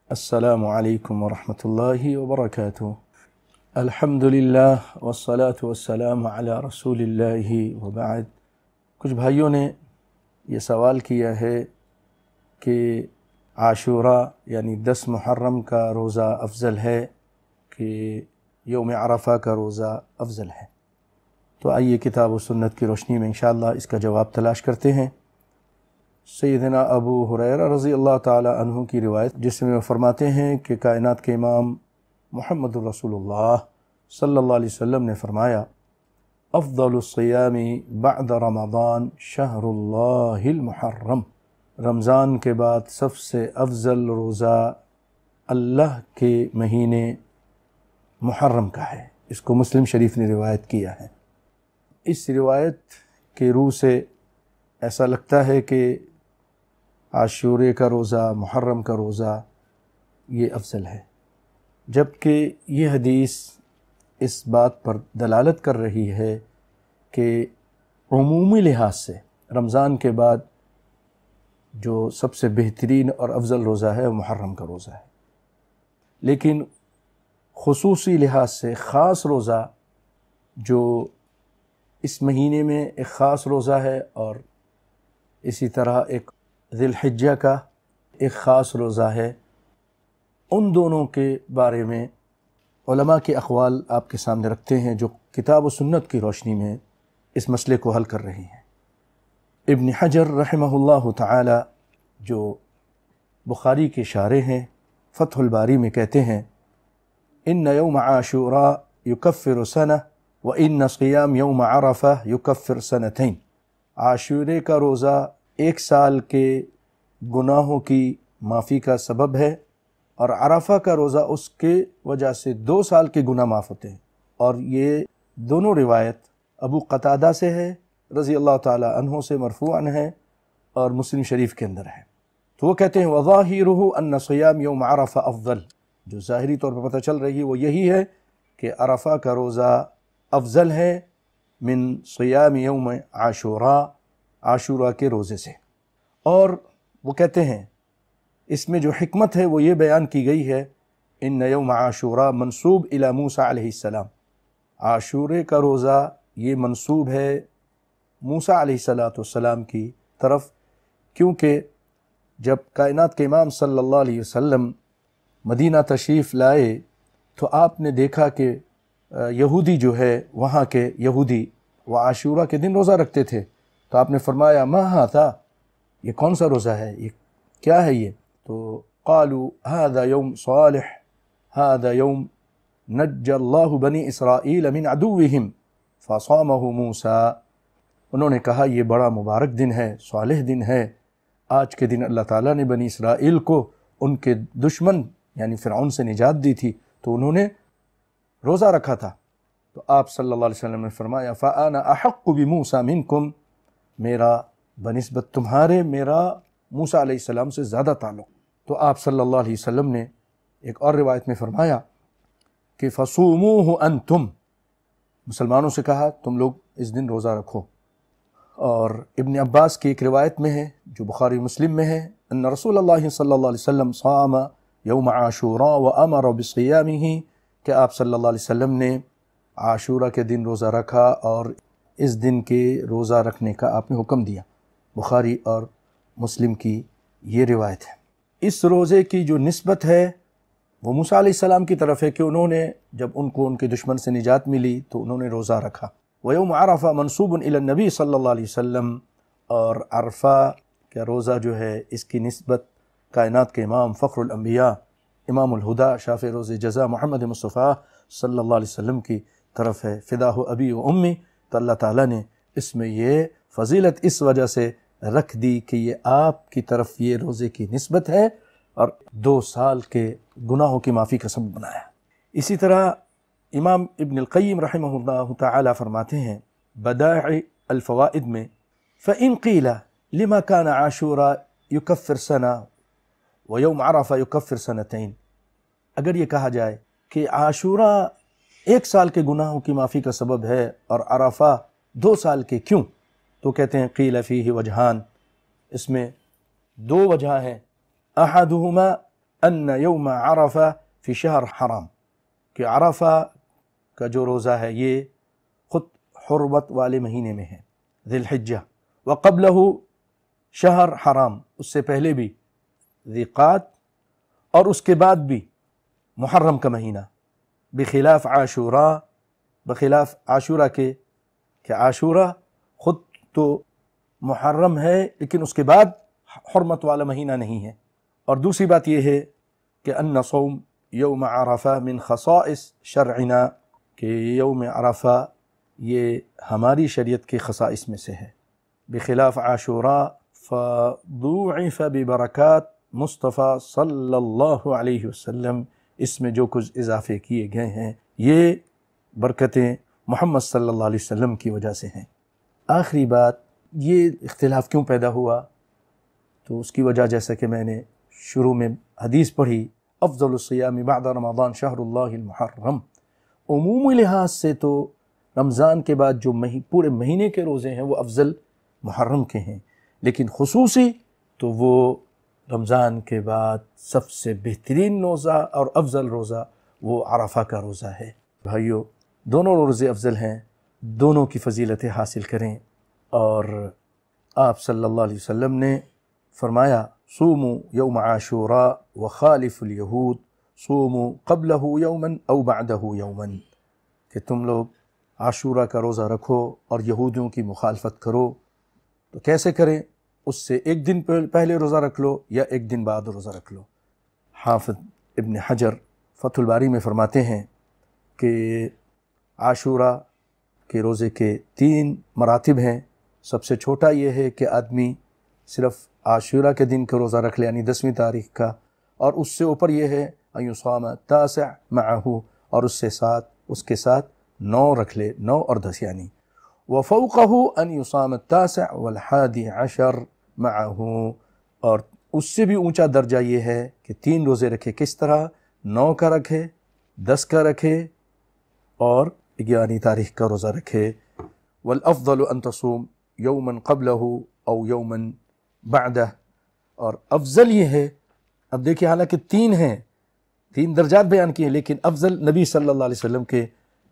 السلام علیکم ورحمۃ اللہ وبرکاتہ۔ الحمدللہ والصلاة والسلام علی رسول اللہ وبعد۔ کچھ بھائیوں نے یہ سوال کیا ہے کہ عاشوراء یعنی 10 محرم کا روزہ افضل ہے کہ یوم عرفہ کا روزہ افضل ہے؟ تو آئیے کتاب و سنت کی روشنی میں انشاءاللہ اس کا جواب تلاش کرتے ہیں۔ سیدنا ابو ہریرہ رضی اللہ تعالی عنہ کی روایت، جس میں وہ فرماتے ہیں کہ کائنات کے امام محمد رسول اللہ صلی اللہ علیہ وسلم نے فرمایا، افضل الصیام بعد رمضان شہر اللہ المحرم۔ رمضان کے بعد سب سے افضل روزہ اللہ کے مہینے محرم کا ہے۔ اس کو مسلم شریف نے روایت کیا ہے۔ اس روایت کے روح سے ایسا لگتا ہے کہ عاشورے کا روزہ، محرم کا روزہ یہ افضل ہے، جبکہ یہ حدیث اس بات پر دلالت کر رہی ہے کہ عمومی لحاظ سے رمضان کے بعد جو سب سے بہترین اور افضل روزہ ہے وہ محرم کا روزہ ہے، لیکن خصوصی لحاظ سے خاص روزہ جو اس مہینے میں ایک خاص روزہ ہے، اور اسی طرح ایک ذی الحجہ کا ایک خاص روزہ ہے، ان دونوں کے بارے میں علماء کے اقوال آپ کے سامنے رکھتے ہیں جو کتاب و سنت کی روشنی میں اس مسئلے کو حل کر رہی ہیں۔ ابن حجر رحمہ اللہ تعالی جو بخاری کے شارح ہیں، فتح الباری میں کہتے ہیں، ان یوم عاشوراء یکفر سنہ وان صیام یوم عرفہ یکفر سنتین۔ عاشورے کا روزہ ایک سال کے گناہوں کی معافی کا سبب ہے، اور عرفہ کا روزہ اس کے وجہ سے 2 سال کے گناہ معاف ہوتے ہیں۔ اور یہ دونوں روایت ابو قتادہ سے ہے رضی اللہ تعالی عنہ سے مرفوعاً ہے، اور مسلم شریف کے اندر ہے۔ تو وہ کہتے ہیں وظاہرہ ان صیام یوم عرفہ افضل۔ جو ظاہری طور پر پتہ چل رہی ہے وہ یہی ہے کہ عرفہ کا روزہ افضل ہے من صیام یوم عاشوراء، عاشوراء کے روزے سے۔ اور وہ کہتے ہیں اس میں جو حکمت ہے وہ یہ بیان کی گئی ہے، ان یوم عاشوراء منسوب الی موسیٰ علیہ السلام۔ عاشورے کا روزہ یہ منسوب ہے موسیٰ علیہ السلام کی طرف، کیونکہ جب کائنات کے امام صلی اللہ علیہ وسلم مدینہ تشریف لائے تو آپ نے دیکھا کہ یہودی جو ہے، وہاں کے یہودی وہ عاشوراء کے دن روزہ رکھتے تھے، تو آپ نے فرمایا ما ھذا، یہ کون سا روزہ ہے، یہ کیا ہے یہ؟ تو قالوا هذا يوم صالح هذا يوم نجى اللہ بنی اسرائیل من عدوهم فصامه موسیٰ۔ انہوں نے کہا یہ بڑا مبارک دن ہے، صالح دن ہے، آج کے دن اللہ تعالیٰ نے بنی اسرائیل کو ان کے دشمن یعنی فرعون سے نجات دی تھی، تو انہوں نے روزہ رکھا تھا۔ تو آپ صلی اللہ علیہ وسلم نے فرمایا فَأَنَا أَحَقُّ بِمُوسَىٰ مِنْكُمْ، میرا بنسبت تمہارے میرا موسیٰ علیہ السلام سے زیادہ تعلق۔ تو آپ صلی اللہ علیہ وسلم نے ایک اور روایت میں فرمایا کہ فَصُومُوهُ أَنْتُمْ، مسلمانوں سے کہا تم لوگ اس دن روزہ رکھو۔ اور ابن عباس کی ایک روایت میں ہے جو بخاری مسلم میں ہے، ان رسول اللہ صلی اللہ علیہ وسلم صام یوم عاشوراء وامر بصیامہ، کہ آپ صلی اللہ علیہ وسلم نے عاشوراء کے دن روزہ رکھا اور اس دن کے روزہ رکھنے کا آپ نے حکم دیا۔ بخاری اور مسلم کی یہ روایت ہے۔ اس روزے کی جو نسبت ہے وہ موسیٰ علیہ السلام کی طرف ہے کہ انہوں نے جب ان کو ان کے دشمن سے نجات ملی تو انہوں نے روزہ رکھا۔ وَيَوْمُ عَرَفَةَ منصوب إِلَى النبی صلی اللہ علیہ وسلم، اور عرفہ کا روزہ جو ہے اس کی نسبت کائنات کے امام فخر الانبیاء امام الہدیٰ شافع روز جزا محمد مصطفیٰ صلی اللہ علیہ وسلم کی طرف ہے۔ فداہ ابی و امی، تو اللہ تعالیٰ نے اس میں یہ فضیلت اس وجہ سے رکھ دی کہ یہ آپ کی طرف یہ روزے کی نسبت ہے، اور 2 سال کے گناہوں کی معافی کا سبب بنایا۔ اسی طرح امام ابن القیم رحمہ اللہ تعالی فرماتے ہیں بدائع الفوائد میں، فَإِن قِيلَ لِمَا كَانَ عَاشُورَا يُكَفِّرُ سَنَةً وَيَوْمُ عَرَفَةَ يُكَفِّرُ سَنَتَيْن، اگر یہ کہا جائے کہ عاشوراء 1 سال کے گناہوں کی معافی کا سبب ہے اور عرفہ 2 سال کے، کیوں؟ تو کہتے ہیں قیل فیہ وجہان، اس میں 2 وجہ ہیں، احدہما ان یوم عرفہ فی شہر حرام، کہ عرفہ کا جو روزہ ہے یہ خود حرمت والے مہینے میں ہے، ذی الحجہ، وقبلہ شہر حرام، اس سے پہلے بھی ذی قعد، اور اس کے بعد بھی محرم کا مہینہ، بخلاف عاشوراء، بخلاف عاشورہ کے، کہ عاشورہ خود تو محرم ہے لیکن اس کے بعد حرمت والا مہینہ نہیں ہے۔ اور دوسری بات یہ ہے کہ ان صوم یوم عرفہ من خصائص شرعنا، کہ یوم عرفہ یہ ہماری شریعت کے خصائص میں سے ہے، بخلاف عاشوراء فضوعف ببرکات مصطفیٰ صلی اللہ علیہ وسلم، اس میں جو کچھ اضافے کیے گئے ہیں یہ برکتیں محمد صلی اللہ علیہ وسلم کی وجہ سے ہیں۔ آخری بات، یہ اختلاف کیوں پیدا ہوا؟ تو اس کی وجہ جیسا کہ میں نے شروع میں حدیث پڑھی، افضل الصیام بعد رمضان شہر اللہ المحرم، عمومی لحاظ سے تو رمضان کے بعد جو پورے مہینے کے روزے ہیں وہ افضل محرم کے ہیں، لیکن خصوصی تو وہ رمضان کے بعد سب سے بہترین روزہ اور افضل روزہ وہ عرفہ کا روزہ ہے۔ بھائیو، دونوں روزے افضل ہیں، دونوں کی فضیلتیں حاصل کریں، اور آپ صلی اللہ علیہ وسلم نے فرمایا صوموا یوم عاشوراء وخالف الیہود صوموا قبلہ یوما او بعدہ یوما، کہ تم لوگ عاشورہ کا روزہ رکھو اور یہودیوں کی مخالفت کرو۔ تو کیسے کریں؟ اس سے ایک دن پہلے روزہ رکھ لو یا ایک دن بعد روزہ رکھ لو۔ حافظ ابن حجر فتح الباری میں فرماتے ہیں کہ عاشورہ کے روزے کے 3 مراتب ہیں۔ سب سے چھوٹا یہ ہے کہ آدمی صرف عاشورہ کے دن کا روزہ رکھ لے، یعنی 10ویں تاریخ کا، اور اس سے اوپر یہ ہے ان یصام التاسع معہ، اور اس کے ساتھ 9 رکھ لے، 9 اور 10 یعنی، وفوقہ ان یصام التاسع والحادی عشر معہ، اور اس سے بھی اونچا درجہ یہ ہے کہ 3 روزے رکھے۔ کس طرح؟ 9 کا رکھے، 10 کا رکھے، اور 11 تاریخ کا روزہ رکھے۔ والافضل ان تصوم یوما قبلہ او یوما بعدہ، اور افضل یہ ہے، اب دیکھیں حالانکہ 3 ہیں، 3 درجات بیان کیے، لیکن افضل نبی صلی اللہ علیہ وسلم کے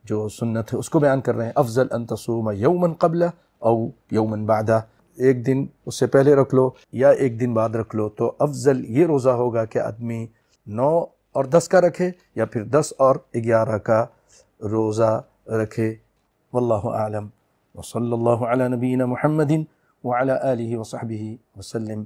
جو سنت ہے اس کو بیان کر رہے ہیں۔ افضل ان تصوم یوما قبلہ او یوما بعدہ، ایک دن اس سے پہلے رکھ لو یا ایک دن بعد رکھ لو، تو افضل یہ روزہ ہوگا کہ آدمی 9 اور 10 کا رکھے، یا پھر 10 اور 11 کا روزہ رکھے۔ واللہ اعلم، وصلی اللہ علی نبینا محمد وعلی آلہ وصحبہ وسلم۔